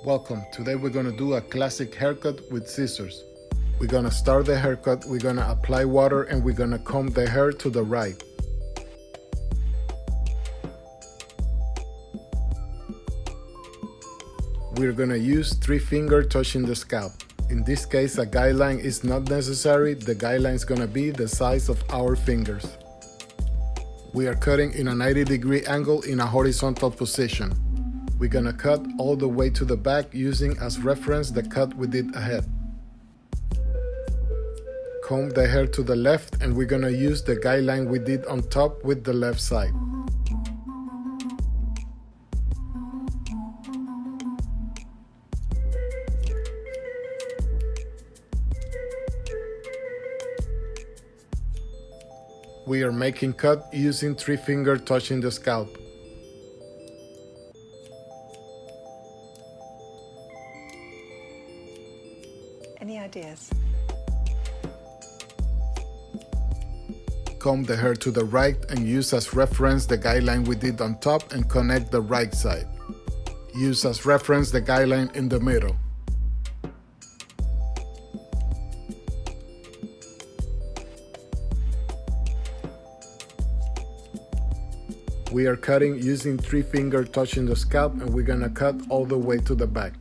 Welcome. Today we're going to do a classic haircut with scissors. We're going to start the haircut, we're going to apply water, and we're going to comb the hair to the right. We're going to use 3-finger touching the scalp. In this case, a guideline is not necessary. The guideline is going to be the size of our fingers. We are cutting in a 90-degree angle in a horizontal position. We're going to cut all the way to the back using as reference the cut we did ahead. Comb the hair to the left, and we're going to use the guideline we did on top with the left side. We are making cut using 3-finger touching the scalp. Any ideas? Comb the hair to the right and use as reference the guideline we did on top and connect the right side. Use as reference the guideline in the middle. We are cutting using 3-finger touching the scalp, and we're gonna cut all the way to the back.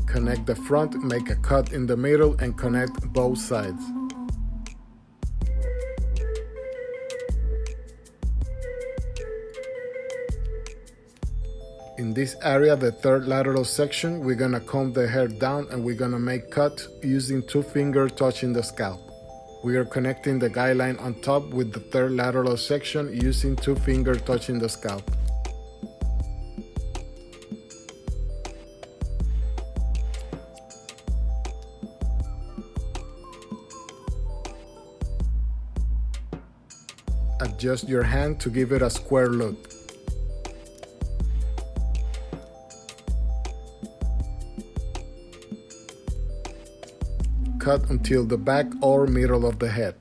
Connect the front, make a cut in the middle, and connect both sides. In this area, the third lateral section, we're gonna comb the hair down and we're gonna make cut using 2-finger touching the scalp. We are connecting the guideline on top with the third lateral section using 2-finger touching the scalp. Adjust your hand to give it a square look. Cut until the back or middle of the head.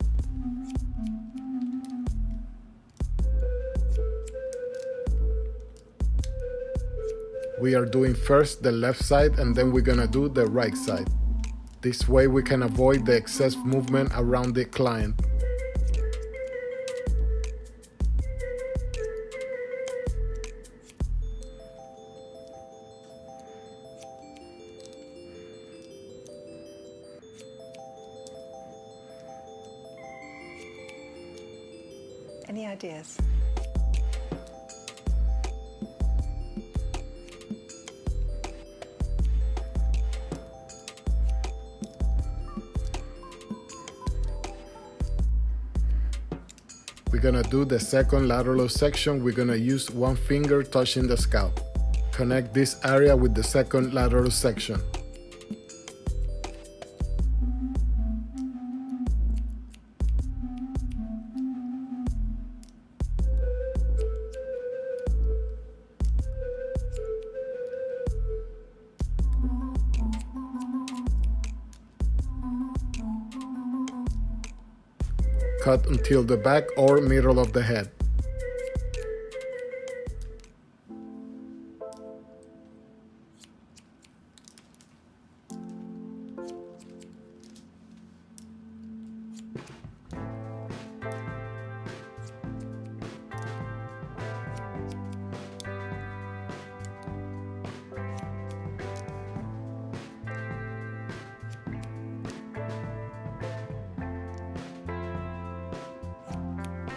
We are doing first the left side and then we're gonna do the right side. This way we can avoid the excess movement around the client. Any ideas? We're gonna do the second lateral section. We're gonna use 1-finger touching the scalp. Connect this area with the second lateral section. Cut until the back or middle of the head.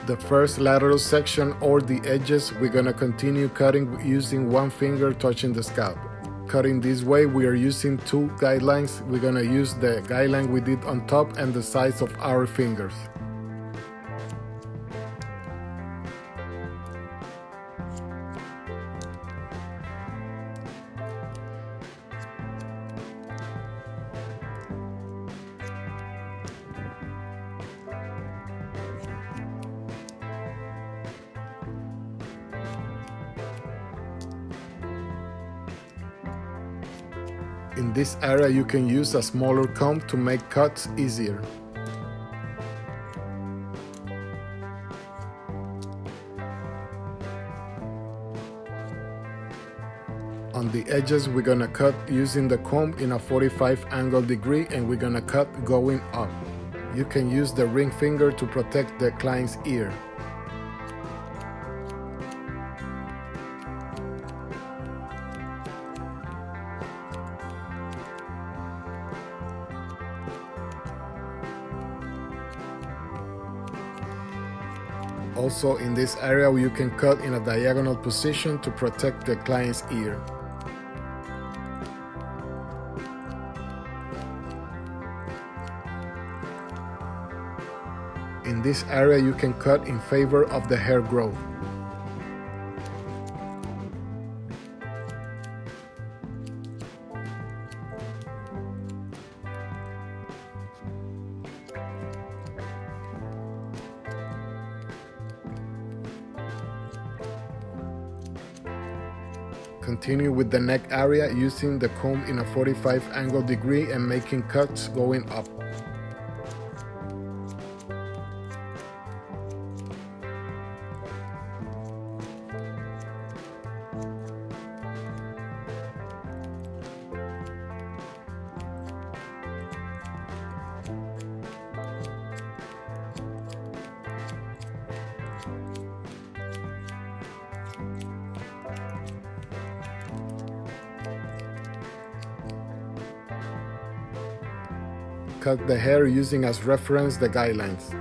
The first lateral section or the edges, we're gonna continue cutting using 1-finger touching the scalp. Cutting this way, we are using 2 guidelines. We're gonna use the guideline we did on top and the size of our fingers. In this area you can use a smaller comb to make cuts easier. On the edges, we're gonna cut using the comb in a 45 angle degree, and we're gonna cut going up. You can use the ring finger to protect the client's ear. Also, in this area, you can cut in a diagonal position to protect the client's ear. In this area, you can cut in favor of the hair growth. Continue with the neck area using the comb in a 45 angle degree and making cuts going up. Cut the hair using as reference the guidelines.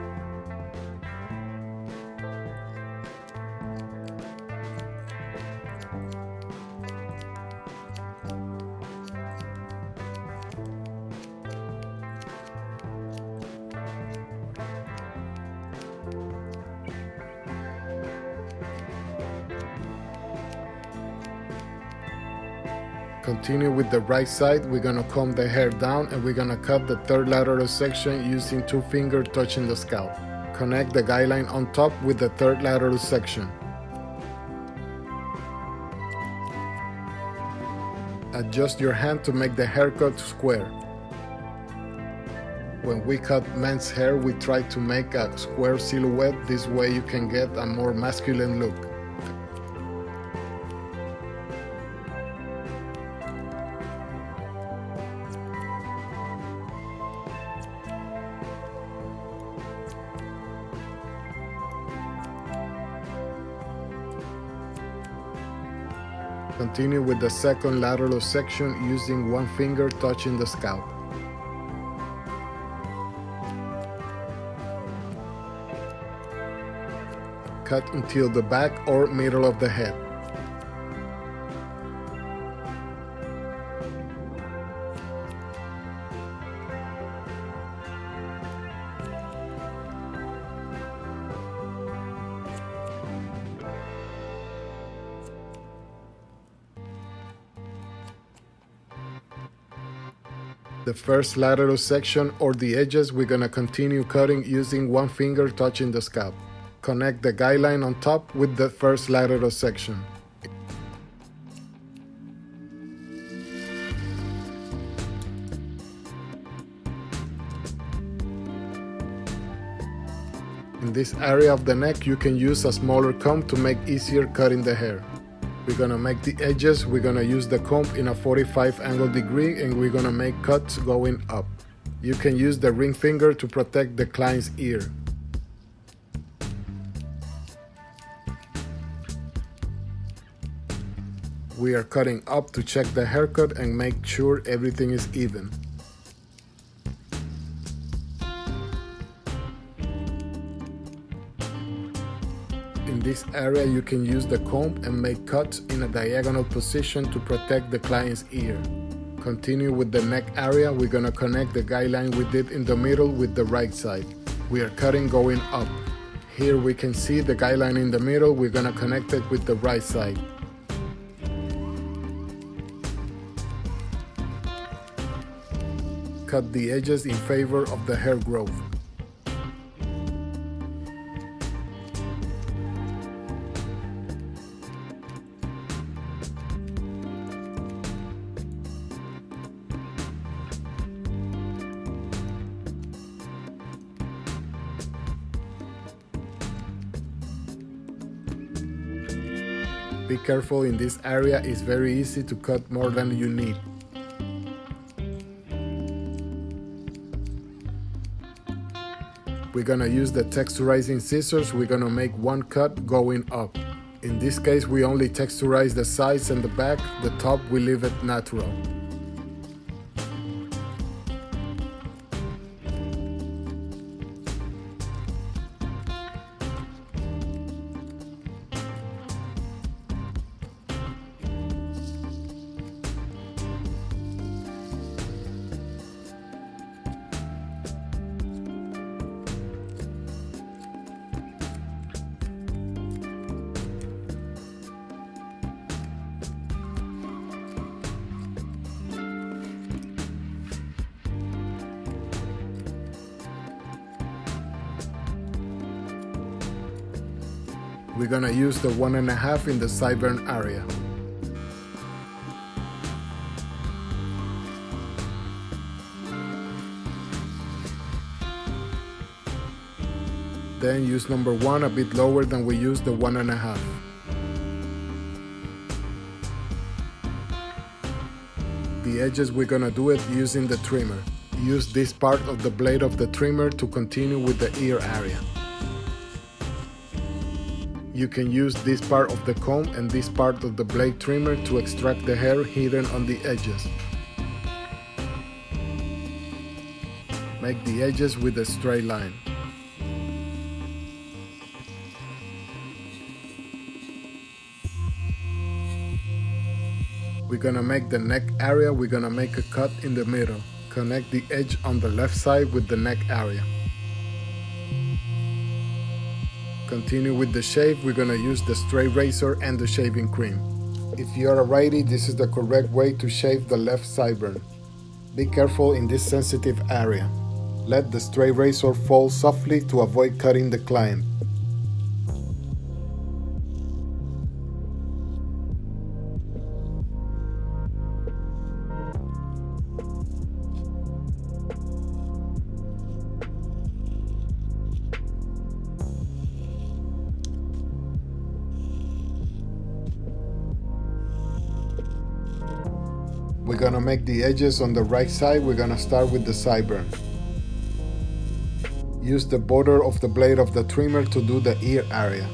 Continue with the right side. We're gonna comb the hair down and we're gonna cut the third lateral section using 2 fingers touching the scalp. Connect the guideline on top with the third lateral section. Adjust your hand to make the haircut square. When we cut men's hair, we try to make a square silhouette. This way you can get a more masculine look. Continue with the second lateral section using 1 finger touching the scalp. Cut until the back or middle of the head. The first lateral section or the edges, we're gonna continue cutting using 1 finger touching the scalp. Connect the guideline on top with the first lateral section. In this area of the neck, you can use a smaller comb to make easier cutting the hair. We're gonna make the edges, we're gonna use the comb in a 45 angle degree and we're gonna make cuts going up. You can use the ring finger to protect the client's ear. We are cutting up to check the haircut and make sure everything is even. In this area, you can use the comb and make cuts in a diagonal position to protect the client's ear. Continue with the neck area. We're gonna connect the guideline we did in the middle with the right side. We are cutting going up. Here we can see the guideline in the middle. We're gonna connect it with the right side. Cut the edges in favor of the hair growth. Be careful, in this area it's very easy to cut more than you need. We're gonna use the texturizing scissors. We're gonna make one cut going up. In this case we only texturize the sides and the back, the top we leave it natural. We're gonna use the 1.5 in the sideburn area. Then use number 1 a bit lower than we used the 1.5. The edges we're gonna do it using the trimmer. Use this part of the blade of the trimmer to continue with the ear area. You can use this part of the comb and this part of the blade trimmer to extract the hair hidden on the edges. Make the edges with a straight line. We're gonna make the neck area, we're gonna make a cut in the middle. Connect the edge on the left side with the neck area. Continue with the shave. We're gonna use the straight razor and the shaving cream. If you are a righty, this is the correct way to shave the left sideburn. Be careful in this sensitive area. Let the straight razor fall softly to avoid cutting the client. We're gonna make the edges on the right side. We're gonna start with the sideburn. Use the border of the blade of the trimmer to do the ear area.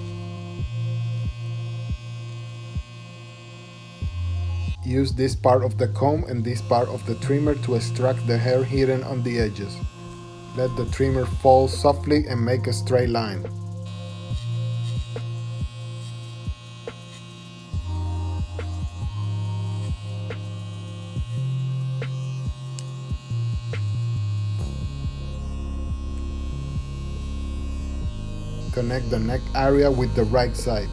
Use this part of the comb and this part of the trimmer to extract the hair hidden on the edges. Let the trimmer fall softly and make a straight line. Connect the neck area with the right side.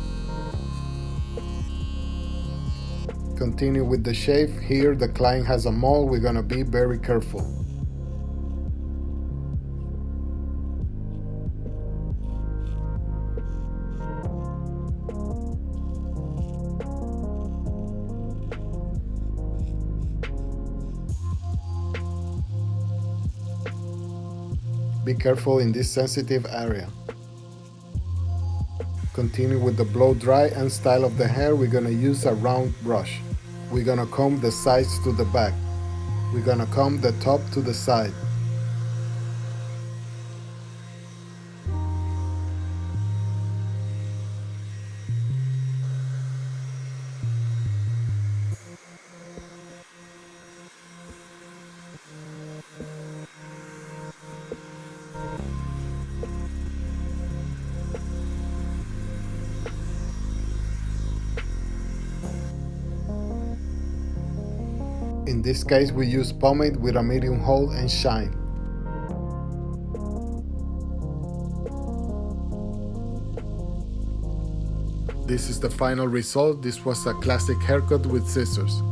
Continue with the shave. Here the client has a mole, we're gonna be very careful. Be careful in this sensitive area. Continue with the blow dry and style of the hair. We're gonna use a round brush. We're gonna comb the sides to the back. We're gonna comb the top to the side. In this case we use pomade with a medium hold and shine. This is the final result. This was a classic haircut with scissors.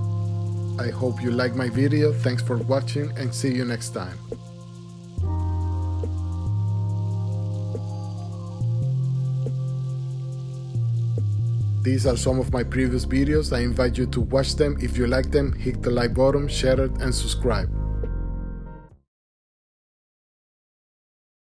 I hope you liked my video. Thanks for watching and see you next time. These are some of my previous videos. I invite you to watch them. If you like them, hit the like button, share it and subscribe.